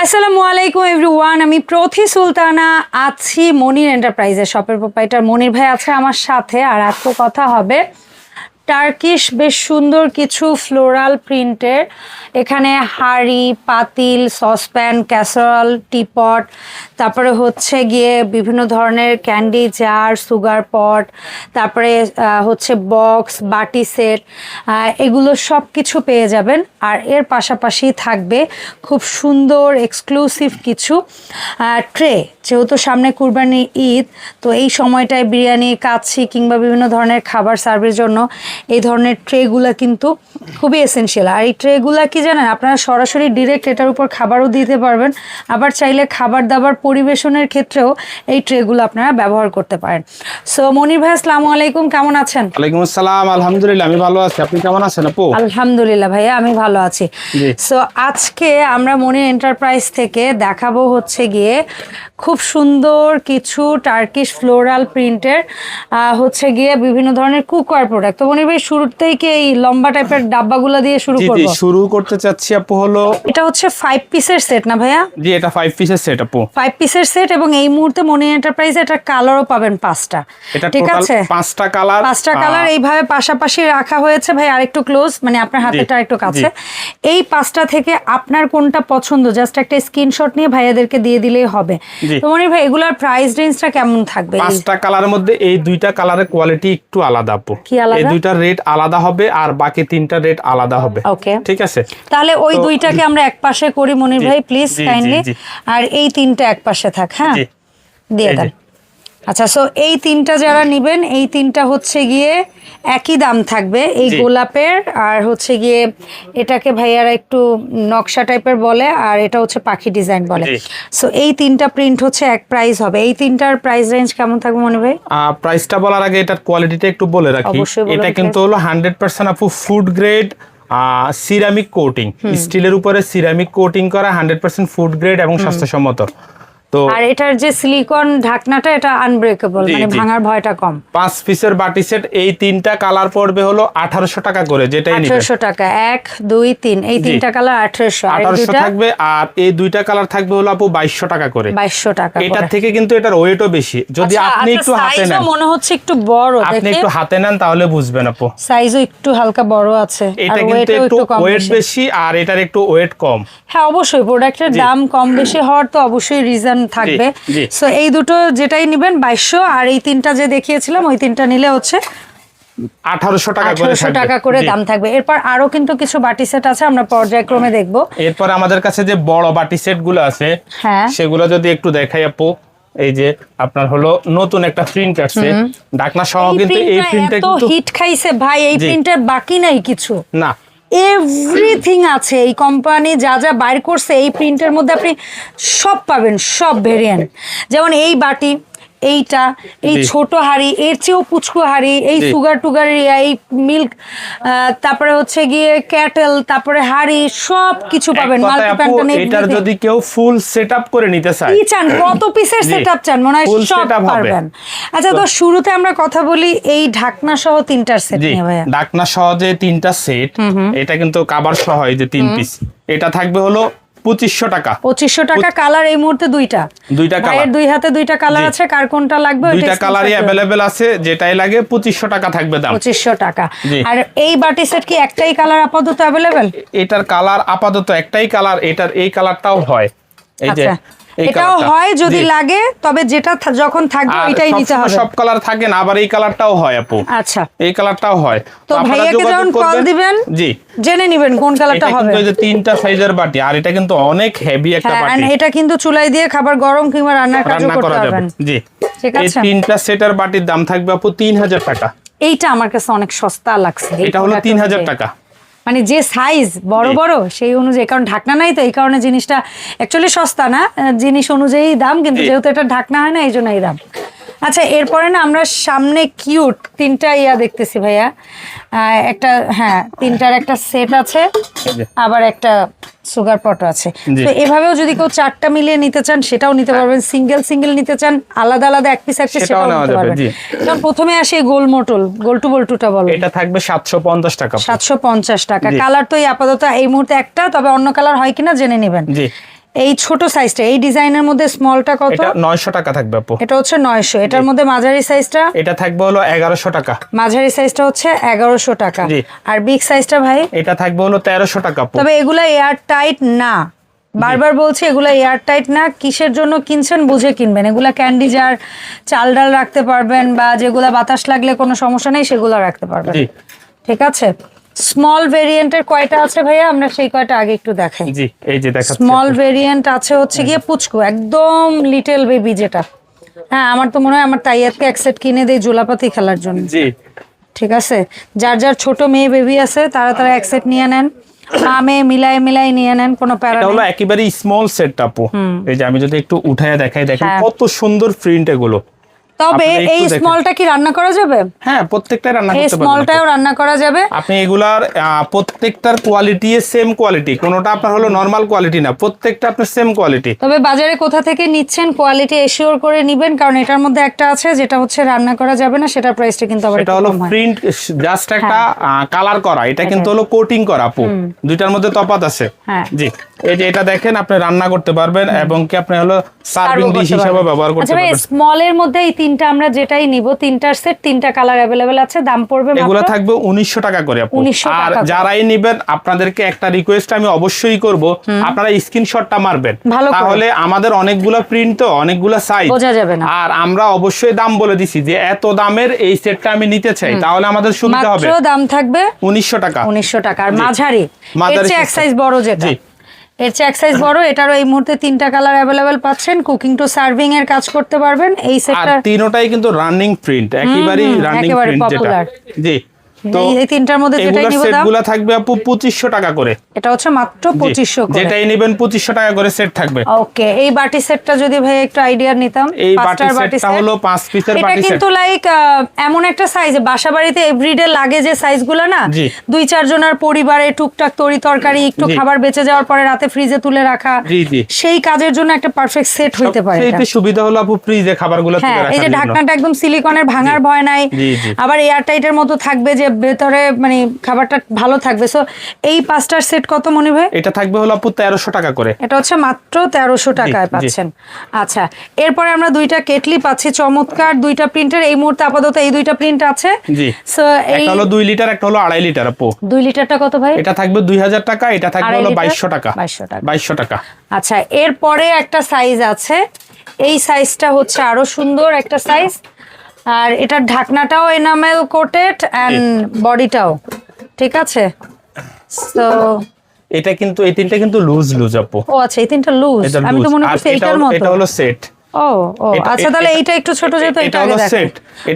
আসসালামু আলাইকুম এভরিওয়ান, আমি প্রথি সুলতানা আছি মনির এন্টারপ্রাইজের শপের প্রোপাইটার মনির ভাই আছে আমার সাথে। আর আজকে কথা হবে টার্কিশ বেশ সুন্দর কিছু ফ্লোরাল প্রিন্টের, এখানে হাঁড়ি, পাতিল, সসপ্যান, ক্যাসারল, টিপট, তারপরে হচ্ছে গিয়ে বিভিন্ন ধরনের ক্যান্ডি জার, সুগার পট, তারপরে হচ্ছে বক্স, বাটি সেট, এগুলো সব কিছু পেয়ে যাবেন। আর এর পাশাপাশি থাকবে খুব সুন্দর এক্সক্লুসিভ কিছু ট্রে, যেহেতু সামনে কুরবানি ঈদ, তো এই সময়টায় বিরিয়ানি, কাচ্ছি কিংবা বিভিন্ন ধরনের খাবার সার্ভের জন্য এই ধরনের ট্রেগুলো কিন্তু খুবই এসেনশিয়াল। আর এই ট্রেগুলো কি জানেন, আপনারা সরাসরি ডিরেক্ট এটার উপর খাবারও দিতে পারবেন, আবার চাইলে খাবার দাবার পরিবেশনের ক্ষেত্রেও এই ট্রেগুলো আপনারা ব্যবহার করতে পারেন। সো মনির ভাই আসসালামু আলাইকুম, কেমন আছেন? ওয়ালাইকুম আসসালাম, আলহামদুলিল্লাহ আমি ভালো আছি, আপনি কেমন আছেন আপু? আলহামদুলিল্লাহ ভাইয়া, আমি ভালো আছি। সো আজকে আমরা মনির এন্টারপ্রাইজ থেকে দেখাবো হচ্ছে গিয়ে খুব সুন্দর কিছু টার্কিশ ফ্লোরাল প্রিন্টের হচ্ছে গিয়ে বিভিন্ন ধরনের কুকওয়্যার প্রোডাক্ট। তো মনির ভাই শুরুতেই কি এই লম্বা টাইপের ডাব্বাগুলো দিয়ে শুরু করব? শুরু করতে চাচ্ছি আপু। হলো এটা হচ্ছে 5 পিসের সেট না ভাইয়া? জি, এটা 5 পিসের সেট আপু। 5 পিসের সেট, এবং এই মুহূর্তে মনির এন্টারপ্রাইজে এটা কালারও পাবেন 5টা। ঠিক আছে, 5টা কালার, 5টা কালার এইভাবে পাশাপাশি রাখা হয়েছে। ভাই আরেকটু ক্লোজ, মানে আপনার হাতেটা আরেকটু কাছে। এই 5টা থেকে আপনার কোনটা পছন্দ জাস্ট একটা স্ক্রিনশট নিয়ে ভাইয়াদেরকে দিয়ে দিলেই হবে। তো মনির ভাই এগুলার প্রাইস রেঞ্জটা কেমন থাকবে? 5টা কালারের মধ্যে এই দুইটা কালারের কোয়ালিটি একটু আলাদা আপু। এই দুইটা রেট আলাদা হবে আর বাকি তিনটা রেট আলাদা হবে। ওকে, ঠিক আছে, তাহলে ওই দুইটাকে আমরা এক পাশে করি মনির ভাই প্লিজ কাইন্ডলি, আর এই তিনটা এক পাশে থাক। হ্যাঁ, দিয়ে দেন। আচ্ছা, সো এই তিনটা যারা নেবেন, এই তিনটা হচ্ছে গিয়ে একই দাম থাকবে। এই গোলাপের, আর হচ্ছে গিয়ে এটাকে ভাইয়ারা একটু নকশা টাইপের বলে, আর এটা হচ্ছে পাখি ডিজাইন বলে। সো এই তিনটা প্রিন্ট হচ্ছে এক প্রাইস হবে। এই তিনটার প্রাইস রেঞ্জ কেমন থাকবে মনে ভাই? প্রাইসটা বলার আগে এটার কোয়ালিটিটা একটু বলে রাখি। এটা কিন্তু হলো 100% আপু ফুড গ্রেড সিরামিক কোটিং, স্টিলের উপরে সিরামিক কোটিং করা, 100% ফুড গ্রেড এবং স্বাস্থ্যসম্মত। আর এটার যে সিলিকন ঢাকনাটা, এটা আনব্রেকেবল, মানে ভাঙার ভয়টা কম। 5 পিসের বাটি সেট, এই তিনটা কালার পড়বে হলো 1800 টাকা করে, যেটাই নিবেন 1800 টাকা। 1 2 3 এই তিনটা কালার 1800 থাকবে। আর এই দুইটা কালার থাকবে হলো আপু 2200 টাকা করে। 2200 টাকা। এটা থেকে কিন্তু এটার ওয়েটও বেশি। যদি আপনি একটু হাতে নেন, মনে হচ্ছে একটু বড়, আপনি একটু হাতে নেন তাহলে বুঝবেন আপু। সাইজও একটু হালকা বড় আছে, এটা কিন্তু একটু ওয়েট বেশি আর এটার একটু ওয়েট কম। হ্যাঁ অবশ্যই, প্রোডাক্টের দাম কম বেশি হওয়ার তো অবশ্যই রিজন থাকবে। সো এই দুটো যেটাই নেবেন 2200, আর এই তিনটা যে দেখিয়েছিলাম ওই তিনটা নিলে হচ্ছে 1800 টাকা করে দাম থাকবে। এরপর আরো কিন্তু কিছু বাটি সেট আছে, আমরা পর্যায়ক্রমে দেখবো। এরপর আমাদের কাছে যে বড় বাটি সেট গুলো আছে, হ্যাঁ সেগুলো যদি একটু দেখাই আপু। এই যে আপনার হলো নতুন একটা প্রিন্ট আসছে ঢাকনা সহ, কিন্তু এই প্রিন্টটা কিন্তু হিট খাইছে ভাই। এই প্রিন্টের বাকি নাই কিছু না, এভরিথিং আছে। এই কোম্পানি যা যা বাইর করছে এই প্রিন্টের মধ্যে আপনি সব পাবেন, সব ভেরিয়েন্ট। যেমন এই বাটি, এইটা, এই ছোট হাড়ি, এর চেয়েও পুচকু হাড়ি, এই সুগার টুগার, এই মিল্ক, তারপরে হচ্ছে গিয়ে ক্যাটেল, তারপরে হাড়ি, সব কিছু পাবেন। এটার যদি কেউ ফুল সেটআপ করে নিতে চায়, কি চান, কত পিসের সেটআপ চান, মনে হয় সব পারবেন। আচ্ছা, তো শুরুতে আমরা কথা বলি এই ঢাকনা সহ তিনটার সেট নিয়ে ভাইয়া। ঢাকনা সহ যে তিনটা সেট, এটা কিন্তু কভার সহ এই যে 3 পিস, এটা থাকবে হলো 2500 টাকা। 2500 টাকা। কালার এই মুহূর্তে দুইটা কালার, দুই হাতে দুইটা কালার আছে, কার কোনটা লাগবে দুইটা কালারই अवेलेबल আছে, যেটাই লাগে 2500 টাকা থাকবে দাম। 2500 টাকা। আর এই বাটি সেট কি একটাই কালার আপাতত अवेलेबल? এটার কালার আপাতত একটাই কালার, এটার এই কালারটাও হয়, এই যে এটাও হয় যদি লাগে, তবে যেটা যখন থাকবে ওইটাই নিতে হবে। সব কালার থাকে না, আবার এই কালারটাও হয় আপু। আচ্ছা, এই কালারটাও হয়। তো ভাইয়াকে যখন কল দিবেন, জি জেনে নেবেন কোন কালারটা হবে। এটা কিন্তু এই যে তিনটা সাইজের বাটি, আর এটা কিন্তু অনেক হেভি একটা বাটি। এটা কিন্তু চুলায় দিয়ে খাবার গরম কিংবা রান্নার কাজও করতে পারবেন। জি, ঠিক আছে। এই তিনটা সেটের বাটির দাম থাকবে আপু 3000 টাকা। এইটা আমার কাছে অনেক সস্তা লাগছে। এটা হলো 3000 টাকা, মানে যে সাইজ বড় বড় সেই অনুযায়ী, কারণ ঢাকনা নাই তো এই কারণে জিনিসটা অ্যাকচুয়ালি সস্তা না, জিনিস অনুযায়ী দাম, কিন্তু যেহেতু এটা ঢাকনা হয় না এই জন্য এই দাম। আচ্ছা, এরপরে না আমরা সামনে কিউট তিনটা দেখতেছি ভাইয়া। একটা, হ্যাঁ, তিনটার একটা সেট আছে, আবার একটা সুগার পটও আছে। তো এভাবেও যদি কেউ 4টা মিলিয়ে নিতে চান সেটাও নিতে পারবেন, সিঙ্গেল নিতে চান আলাদা আলাদা এক পিস একটা সেটাও নিতে পারবেন। কারণ প্রথমে আসে গোলটু বল্টুটা বলো, এটা থাকবে 750 টাকা। 750 টাকা। কালার তো এই আপাতত এই মুহূর্তে একটা, তবে অন্য কালার হয় কিনা জেনে নেবেন। এই ছোট সাইজটা, এই ডিজাইনের মধ্যে স্মলটা কত? এটা 900 টাকা থাকবে আপু। এটা হচ্ছে 900। এটার মধ্যে মাঝারি সাইজটা? এটা থাকবে হলো 1100 টাকা। মাঝারি সাইজটা হচ্ছে 1100 টাকা। আর বিগ সাইজটা ভাই? এটা থাকবে হলো 1300 টাকা আপু। তবে এগুলা এয়ার টাইট না, বারবার বলছি এগুলা এয়ার টাইট না। কিসের জন্য কিনছেন বুঝে কিনবেন। এগুলা ক্যান্ডি জার, চাল ডাল রাখতে পারবেন, বা যেগুলা বাতাস লাগলে কোনো সমস্যা নেই সেগুলো রাখতে পারবেন। ঠিক আছে। স্মল ভেরিয়েন্টের কয়টা আছে ভাইয়া? আমরা সেই কয়টা আগে একটু দেখাই। জি, এই যে দেখাচ্ছি। স্মল ভেরিয়েন্ট আছে হচ্ছে গিয়ে পুচকু, একদম লিটল বেবি যেটা। হ্যাঁ, আমার তো মনে হয় আমার তাইয়াতকে এক সেট কিনে দেই জোলাপাতি খেলার জন্য। জি, ঠিক আছে। যার যার ছোট মেয়ে বেবি আছে তারা তারা এক সেট নিয়ে নেন, মা-মেয়ে মিলাই নিয়ে নেন, কোনো প্যারা নেই। এটা হলো একেবারে স্মল সেট আপু। এই যে আমি যদি একটু উঠায় দেখাই, দেখেন কত সুন্দর প্রিন্ট এগুলো। তবে এই স্মলটা কি রান্না করা যাবে? হ্যাঁ, প্রত্যেকটা রান্না করতে পারবেন। এই স্মলটাও রান্না করা যাবে। আপনি এগুলার প্রত্যেকটার কোয়ালিটি সেম কোয়ালিটি, কোনোটা আপনার হলো নরমাল কোয়ালিটি না, প্রত্যেকটা আপনার সেম কোয়ালিটি। তবে বাজারে কোথা থেকে নিচ্ছেন কোয়ালিটি এশিওর করে নেবেন, কারণ এটার মধ্যে একটা আছে যেটা হচ্ছে রান্না করা যাবে না, সেটার প্রাইসটা কিন্তু আবার এটা হলো প্রিন্ট জাস্ট একটা কালার করা, এটা কিন্তু হলো কোটিং করা আপু। দুইটার মধ্যে তফাৎ আছে। জি, এই যে এটা দেখেন আপনি রান্না করতে পারবেন এবং কি আপনি হলো সার্ভিং ডিশ হিসেবে ব্যবহার করতে পারবেন। আচ্ছা, স্মলের মধ্যে এই তিনটা আমরা যেটাই নিব, তিনটার সেট, তিনটা কালার अवेलेबल আছে, দাম পড়বে মাত্র এগুলো থাকবে 1900 টাকা করে আপু। আর যারাই নেবেন আপনাদেরকে একটা রিকোয়েস্ট আমি অবশ্যই করব, আপনারা স্ক্রিনশটটা মারবেন, তাহলে আমাদের অনেকগুলো প্রিন্ট তো অনেকগুলো সাইজ বোঝা যাবে না। আর আমরা অবশ্যই দাম বলে দিছি যে এত দামের এই সেটটা আমি নিতে চাই, তাহলে আমাদের সুবিধা হবে। মাত্র দাম থাকবে 1900 টাকা। 1900 টাকা। আর মাঝারি এর চেয়ে এক সাইজ বড় যেটা, এর চেয়ে এক সাইজ বড়, এটারও এই মুহূর্তে তিনটা কালার अवेलेबल পাচ্ছেন। কুকিং টু সার্ভিং এর কাজ করতে পারবেন এই সেটটা। আর তিনটাই কিন্তু রানিং প্রিন্ট, একেবারে রানিং প্রিন্ট যেটা। জি, তো এই তিনটার মধ্যে যেটাই নিব দাম সেটগুলো থাকবে আপু 2500 টাকা করে। এটা হচ্ছে মাত্র 2500 করে। যেটাই নেবেন 2500 টাকা করে সেট থাকবে। ওকে, এই বাটি সেটটা যদি ভাই একটু আইডিয়া নিতাম। এই বাটি সেটটা হলো 5 পিসের বাটি সেট। এটা কিন্তু লাইক এমন একটা সাইজ বাসাবাড়িতে এভরিডে লাগে যে সাইজগুলো না, 2-4 জনের পরিবারে টুকটাক তরি তরকারি একটু খাবার বেঁচে যাওয়ার পরে রাতে ফ্রিজে তুলে রাখা, সেই কাজের জন্য একটা পারফেক্ট সেট হইতে পারে। সেইতে সুবিধা হলো আপু ফ্রিজে খাবারগুলো তুলে রাখার জন্য। এই যে ঢাকনাটা একদম সিলিকনের, ভাঙার ভয় নাই। আবার এয়ার টাইটের মতো থাকবে যে ভেতরে মানে খাবারটা ভালো থাকবে। সো এই পাঁচটার সেট কত মনি ভাই? এটা থাকবে হলো আপু 1300 টাকা করে। এটা হচ্ছে মাত্র 1300 টাকায় পাচ্ছেন। আচ্ছা, এরপরে আমরা দুইটা কেটলি পাচ্ছি, চমৎকার দুইটা প্রিন্টের। এই মুহূর্তে আপাতত এই দুইটা প্রিন্ট আছে। জি, সো একটা হলো 2 লিটার, একটা হলো 2.5 লিটার আপু। 2 লিটারটা কত ভাই? এটা থাকবে 2000 টাকা, এটা থাকবে হলো 2200 টাকা। 2200 টাকা। আচ্ছা, এরপরে একটা সাইজ আছে, এই সাইজটা হচ্ছে আরো সুন্দর একটা সাইজ। আর এটার ঢাকনাটাও এনামেল কোটেড এন্ড বডিটাও ঠিক আছে। সো এটা কিন্তু এই তিনটা কিন্তু লুজ আপু। ও আচ্ছা, এই তিনটা লুজ। আমি তো মনে করছি এইটার মতো। এটা হলো সেট। ও আচ্ছা, তাহলে এইটা একটু ছোট যেহেতু এটা আগে দেখো।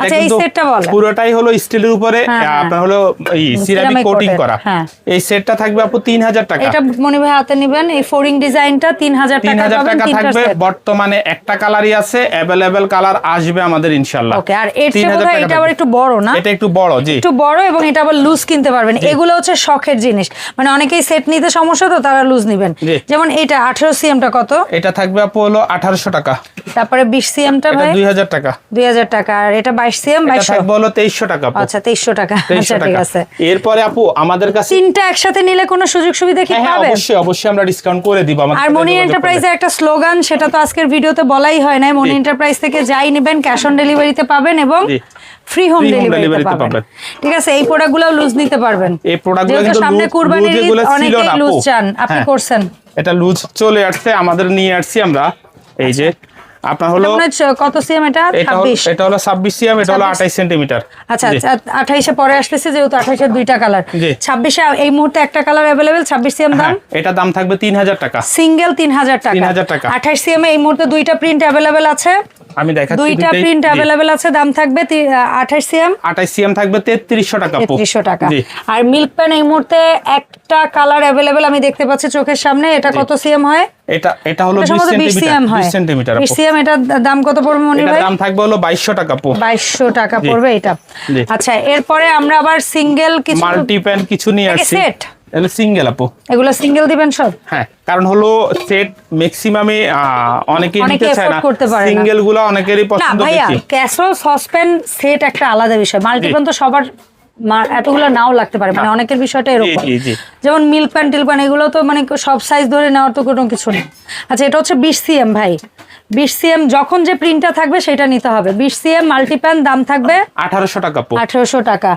আচ্ছা, এই সেটটা বল। পুরোটাই হলো স্টিলের উপরে আপনার হলো এই সিরামিক কোটিং করা। এই সেটটা থাকবে আপু 3000 টাকা। এটা মনি ভাই হাতে নেবেন, এই ফোরিং ডিজাইনটা 3000 টাকা পাবেন। 3000 টাকা থাকবে। বর্তমানে একটা কালারই আছে, अवेलेबल কালার আসবে আমাদের ইনশাআল্লাহ। ওকে, আর এর চেয়ে বোধহয় এটা আবার একটু বড় না? এটা একটু বড়, জি একটু বড়, এবং এটা আবার লুজ কিনতে পারবেন। এগুলো হচ্ছে শখের জিনিস, মানে অনেকেই সেট নিতে সমস্যা তো তারা লুজ নেবেন। যেমন এটা 18 সিএমটা কত? এটা থাকবে আপু হলো 1800 টাকা। তারপরে 20 সিএমটা ভাই? 2000 টাকা। 2000 টাকা। আর এটা 22 সিএম 2200 থাকবে হলো 2300 টাকা। আচ্ছা, 2300 টাকা। আচ্ছা, ঠিক আছে। এরপরে আপু আমাদের কাছে তিনটা একসাথে নিলে কোনো সুযোগ সুবিধা কি পাবে? অবশ্যই আমরা ডিসকাউন্ট করে দিব। আমাদের আর মনি এন্টারপ্রাইজের একটা স্লোগান, সেটা তো আজকের ভিডিওতে বলাই হয় নাই। মনি এন্টারপ্রাইজ থেকে যাই নেবেন ক্যাশ অন ডেলিভারিতে পাবেন এবং ফ্রি হোম ডেলিভারিতে পাবেন। ঠিক আছে, এই প্রোডাক্টগুলো লুজ নিতে পারবেন। এই প্রোডাক্টগুলো কিন্তু সামনে কুরবানির ঈদ, অনেকেই লুজ চান, আপনি করছেন। এটা লুজ চলে আসছে, আমাদের নিয়ে আসছি আমরা। এই যে আপনার হলো কত সিএম? এটা 26। এটা হলো 26 সিএম, এটা হলো 28 সেন্টিমিটার। আচ্ছা, 28 এ পরে আসতেছে যেহেতু 28 এর দুইটা কালার। 26 এ এই মুহূর্তে একটা কালার अवेलेबल। 26 সিএম দাম। এটা দাম থাকবে 3000 টাকা। সিঙ্গেল 3000 টাকা। 3000 টাকা। 28 সিএম এ এই মুহূর্তে দুইটা প্রিন্ট अवेलेबल আছে। আমি দেখাচ্ছি, দুইটা প্রিন্ট अवेलेबल আছে। দাম থাকবে 28 সিএম। 28 সিএম থাকবে 3300 টাকা। 3300 টাকা। আর মিল্ক পেন এই মুহূর্তে একটা কালার अवेलेबल আমি দেখতে পাচ্ছি চোখের সামনে। এটা কত সিএম হয়? এটা হলো 20 সেন্টিমিটার। 20 সিএম। এটা দাম কত পড়বে মনির ভাই? এটার দাম থাকবে হলো 2200 টাকা আপু। 2200 টাকা পড়বে এটা। আচ্ছা, এরপরে আমরা আবার সিঙ্গেল কিছু মাল্টি পেন কিছু নিয়ে আসছি। সেট এটা সিঙ্গেল আপু। এগুলো সিঙ্গেল দিবেন সব? হ্যাঁ, কারণ হলো সেট ম্যাক্সিমামে অনেকেই নিতে চায় না, সিঙ্গেল গুলো অনেকেরই পছন্দ বেশি। ক্যাসরোল সসপ্যান সেট একটা আলাদা বিষয়, মাল্টিপ্যান তো সবার এতগুলো নাও লাগতে পারে, মানে অনেকের বিষয়টা এরকম। যেমন মিল্ক প্যান্ট টিল প্যান্ট এগুলো তো মানে সব সাইজ ধরে নেওয়ার তো কোনো কিছু নেই। আচ্ছা, এটা হচ্ছে 20 cm ভাই, 20 cm যখন যে প্রিন্টটা থাকবে সেটা নিতে হবে। 20 cm মাল্টিপ্যান দাম থাকবে 1800 টাকা। 1800 টাকা।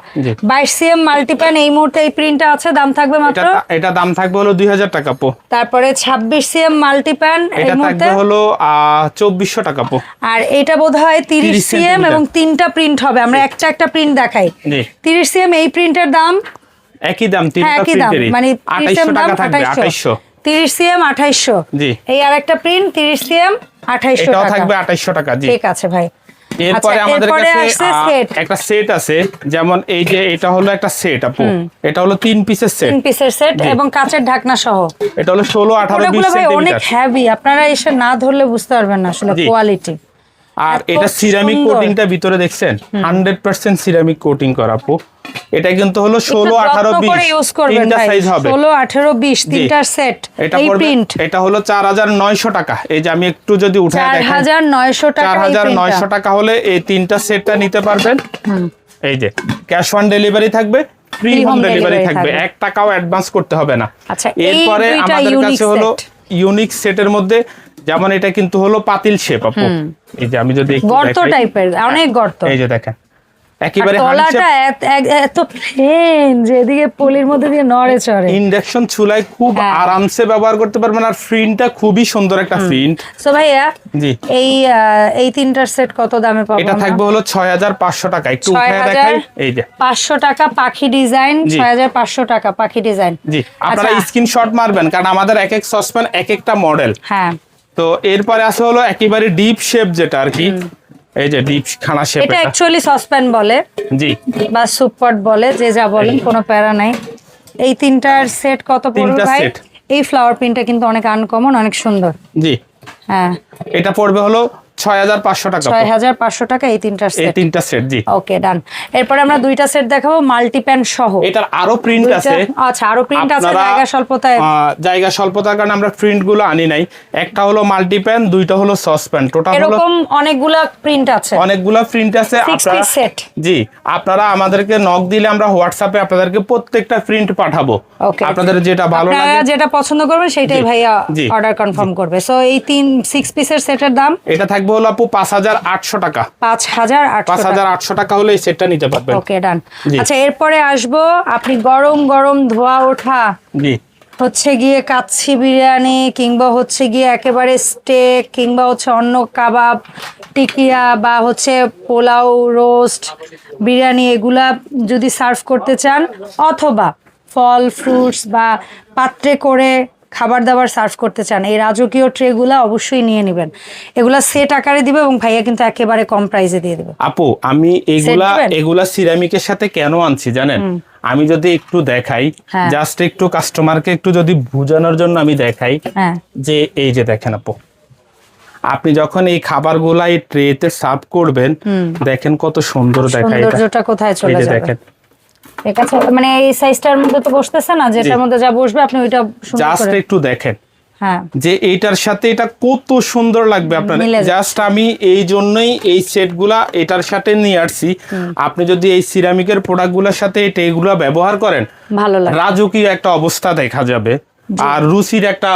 22 cm মাল্টিপ্যান এই মুহূর্তে এই প্রিন্টটা আছে, দাম থাকবে মাত্র এটা দাম থাকবে হলো 2000 টাকা পো। তারপরে 26 cm মাল্টিপ্যান এই মুহূর্তে হলো 2400 টাকা পো। আর এটা বোধহয় 30 cm এবং 3টা প্রিন্ট হবে, আমরা একটা প্রিন্ট দেখাই। 30 cm এই প্রিন্টের দাম একই দাম, 3টা প্রিন্টেরই মানে 2800 টাকা থাকবে। 2800 30 cm 2800। জি, এই আরেকটা প্রিন্ট 30 cm 2800 টাকা, এটাও থাকবে 2800 টাকা। জি, ঠিক আছে ভাই। এরপরে আমাদের কাছে একটা সেট আছে, যেমন এই যে এটা হলো একটা সেট আপু, এটা হলো 3 পিসের সেট, 3 পিসের সেট এবং কাচের ঢাকনা সহ। এটা হলো 16, 18, 20 সেন্টিমিটার। অনেক হেভি, আপনারা এসে না ধরলে বুঝতে পারবেন না আসলে কোয়ালিটি। আর এটা সিরামিক কোটিংটা ভিতরে দেখছেন, 100% সিরামিক কোটিং করা আপু। এটা কিন্তু হলো 16, 18, 20 তিনটা সাইজ হবে। 16, 18, 20 তিনটার সেট। এই প্রিন্ট এটা হলো 4900 টাকা। এই যে আমি একটু যদি উঠায় দেখাই, 4900 টাকা। 4900 টাকা হলে এই তিনটা সেটটা নিতে পারবেন। এই যে ক্যাশ অন ডেলিভারি থাকবে, ফ্রি হোম ডেলিভারি থাকবে, 1 টাকাও অ্যাডভান্স করতে হবে না। আচ্ছা, এরপরে আমাদের কাছে হলো ইউনিক সেটের মধ্যে, যেমন এটা কিন্তু হলো পাতিল শেপ আপু। এই যে আমি যদি গর্ত টাইপের, অনেক গর্ত। এই যে দেখেন একেবারে তলাটা এত প্লেন যে এদিকে পলির মধ্যে দিয়ে নড়ে চড়ে। ইন্ডাকশন চুলায় খুব আরামসে ব্যবহার করতে পারবেন, আর প্রিন্টটা খুবই সুন্দর একটা প্রিন্ট। সো ভাইয়া, জি, এই তিনটার সেট কত দামে পাবো? এটা থাকবে হলো 6500 টাকা। একটু উঠায় দেখাই, এই যে 500 টাকা পাখি ডিজাইন, 6500 টাকা পাখি ডিজাইন। জি, আপনারা স্ক্রিনশট মারবেন, কারণ আমাদের এক এক সসপ্যান এক একটা মডেল। হ্যাঁ, তো এরপরে আছে হলো একেবারে ডিপ শেপ, যেটা আর কি এই যে ডিপ খানা শেপ, এটা অ্যাকচুয়ালি সসপ্যান বলে, জি, বা সুপ পট বলে, যে যা বলেন, কোনো প্যারা নাই। এই তিনটার সেট কত পড়বে ভাই? এই ফ্লাওয়ার প্রিন্টটা কিন্তু অনেক আনকমন, অনেক সুন্দর। জি, হ্যাঁ, এটা পড়বে হলো 6500 টাকা। 6500 টাকা এই তিনটা সেট। এই তিনটা সেট, জি, ওকে, ডান। এরপর আমরা দুইটা সেট দেখাবো মাল্টিপ্যান সহ। এটার আরো প্রিন্ট আছে। আচ্ছা, আরো প্রিন্ট আছে, জায়গা স্বল্পতার কারণে আমরা প্রিন্ট গুলো আনি নাই। একটা হলো মাল্টিপ্যান, দুইটা হলো সসপ্যান, টোটাল হলো এরকম অনেকগুলা প্রিন্ট আছে, অনেকগুলা প্রিন্ট আছে। আপনারা সেট, জি, আপনারা আমাদেরকে নক দিলে আমরা হোয়াটসঅ্যাপে আপনাদেরকে প্রত্যেকটা প্রিন্ট পাঠাবো। আপনাদের যেটা ভালো লাগে, যেটা পছন্দ করবেন সেটাই ভাইয়া অর্ডার কনফার্ম করবে। সো এই 6 পিসের সেটের দাম এটা থাকবে হলো আপু 5800 টাকা। 5800 টাকা হলে এই সেটটা নিতে পারবেন। ওকে, ডান। আচ্ছা, এরপরে আসবো আপনি গরম গরম ধোয়া ওঠা, জি, হচ্ছে গিয়ে কাচ্চি বিরিয়ানি, কিংবা হচ্ছে গিয়ে একেবারে স্টেক, কিংবা হচ্ছে অন্য কাবাব, টিকিয়া, বা হচ্ছে পোলাও, রোস্ট, বিরিয়ানি, এগুলা যদি সার্ভ করতে চান, অথবা ফল ফ্রুটস বা পাত্রে করে খাবার দাবার সার্ভ করতে চান, এই রাজকীয় ট্রেগুলা অবশ্যই নিয়ে নেবেন। এগুলা সেট আকারে দিবে এবং ভাইয়া কিন্তু একেবারে কম প্রাইসে দিয়ে দেবে। আপু, আমি এগুলা সিরামিকের সাথে কেন আনছি জানেন? আমি যদি একটু দেখাই, জাস্ট একটু কাস্টমারকে একটু যদি বোঝানোর জন্য আমি দেখাই, যে এই যে দেখেন আপু, আপনি যখন এই খাবারগুলা এই ট্রেতে সার্ভ করবেন, দেখেন কত সুন্দর দেখায়। সৌন্দর্যটা কোথায় চলে যাবে দেখেন। ঠিক আছে, মানে এই সাইজটার মধ্যে তো বসতেছে না, যেটার মধ্যে যা বসবে আপনি ওইটা সুন্দর করে জাস্ট একটু দেখেন, হ্যাঁ, যে এইটার সাথে এটা কত সুন্দর লাগবে আপনার। জাস্ট আমি এই জন্যই এই সেটগুলা এটার সাথে নিয়ে আসছি। আপনি যদি এই সিরামিকের প্রোডাক্টগুলোর সাথে এগুলা ব্যবহার করেন, ভালো লাগে, রাজকীয় একটা অবস্থা দেখা যাবে, আর রুচির একটা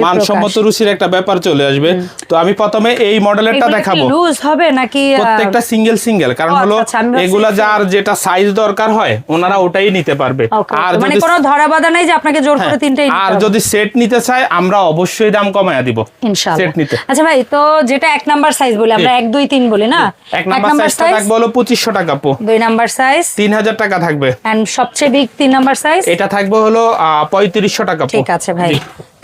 মানসম্মত রুচির একটা ব্যাপার চলে আসবে। তো আমি প্রথমে এই মডেলেরটা দেখাবো। লুজ হবে নাকি প্রত্যেকটা সিঙ্গেল, কারণ হলো এগুলা যার যেটা সাইজ দরকার হয় ওনারা ওটাই নিতে পারবে। আর মানে কোনো ধরা বাঁধা নাই যে আপনাকে জোর করে তিনটাই নিতে হবে। আর যদি সেট নিতে চাই, আমরা অবশ্যই দাম কমায়া দিব ইনশাআল্লাহ সেট নিতে। আচ্ছা ভাই, তো যেটা 1 নাম্বার সাইজ বলি আমরা, 1 2 3 বলি না, 1 নাম্বার সাইজটা থাকবে হলো 2500 টাকা পো। 2 নাম্বার সাইজ 3000 টাকা থাকবে, এন্ড সবচেয়ে বিগ 3 নাম্বার সাইজ এটা থাকবে হলো 3500 টাকা পো। ঠিক আছে ভাই।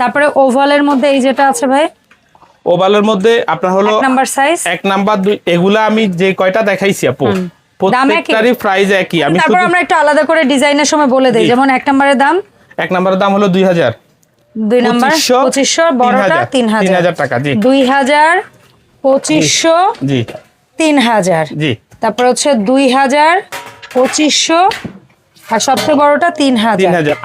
তারপরে ওভালের মধ্যে এই যেটা আছে ভাই, ওভালের মধ্যে আপনার হলো 1 নাম্বার সাইজ, 1 নাম্বার 2, এগুলা আমি যে কয়টা দেখাইছি আপু, প্রত্যেকটারই প্রাইস একই। আমি তারপর আমরা একটু আলাদা করে ডিজাইনের সময় বলে দেই। যেমন 1 নাম্বারের দাম, 1 নাম্বারের দাম হলো 2000, 2 নাম্বার 2500, বড়টা 3000 টাকা, জি, 2000, 2500, জি, 3000, জি, তারপর হচ্ছে 2000, 2500, আর সবচেয়ে বড়টা 3000।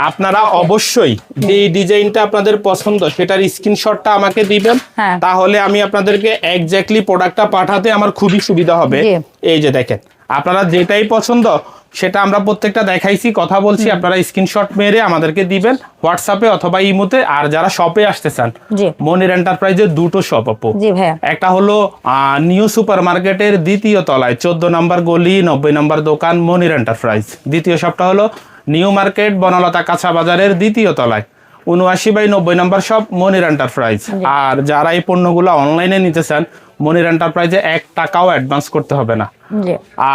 আপনারা অবশ্যই যে ডিজাইনটা আপনাদের পছন্দ সেটার স্ক্রিনশটটা আমাকে দিবেন, তাহলে আমি আপনাদেরকে এক্স্যাক্টলি প্রোডাক্টটা পাঠাতে আমার খুবই সুবিধা হবে। এই যে দেখেন, আপনারা যেটাই পছন্দ সেটা আমরা প্রত্যেকটা দেখাইছি, কথা বলছি, আপনারা স্ক্রিনশট মেরে আমাদেরকে দিবেন হোয়াটসঅ্যাপে অথবা ইমোতে। আর যারা শপে আসতে চান, মনির এন্টারপ্রাইজের দুটো শপ আপু, একটা হলো নিউ সুপার মার্কেটের দ্বিতীয় তলায় 14 নম্বর গলি 90 নম্বর দোকান মনির এন্টারপ্রাইজ। দ্বিতীয় শপটা হলো নিউ মার্কেট বনলতা কাঁচা বাজারের দ্বিতীয় তলায় 79/90 নম্বর শপ মনির এন্টারপ্রাইজ। আর যারা এই পণ্যগুলো অনলাইনে নিতে চান, মনির এন্টারপ্রাইজে 1 টাকাও অ্যাডভান্স করতে হবে না,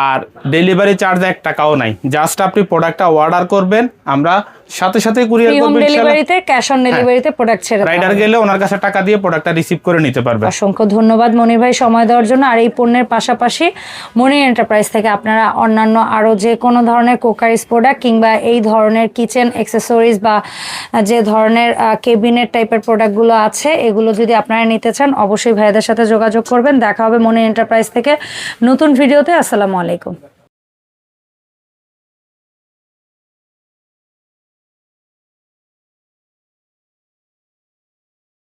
আর ডেলিভারি চার্জ 1 টাকাও নাই। জাস্ট আপনি প্রোডাক্টটা অর্ডার করবেন, আমরা সাথে সাথে কুরিয়ার করব ইনশাআল্লাহ। ডেলিভারিতে ক্যাশ অন ডেলিভারিতে প্রোডাক্ট ছেড়ে রাইডার গেলে ওনার কাছে টাকা দিয়ে প্রোডাক্টটা রিসিভ করে নিতে পারবে। অসংখ্য ধন্যবাদ মনির ভাই সময় দেওয়ার জন্য। আর এই পণ্যের পাশাপাশি মনির এন্টারপ্রাইজ থেকে আপনারা অন্যান্য আরো যে কোনো ধরনের কোকারিজ প্রোডাক্ট কিংবা এই ধরনের কিচেন অ্যাকসেসরিজ বা যে ধরনের কেবিনেট টাইপের প্রোডাক্টগুলো আছে, এগুলো যদি আপনারা নিতে চান অবশ্যই ভাইদের সাথে যোগাযোগ করবেন। দেখা হবে মনির এন্টারপ্রাইজ থেকে নতুন ভিডিওতে। আসসালামু আলাইকুম।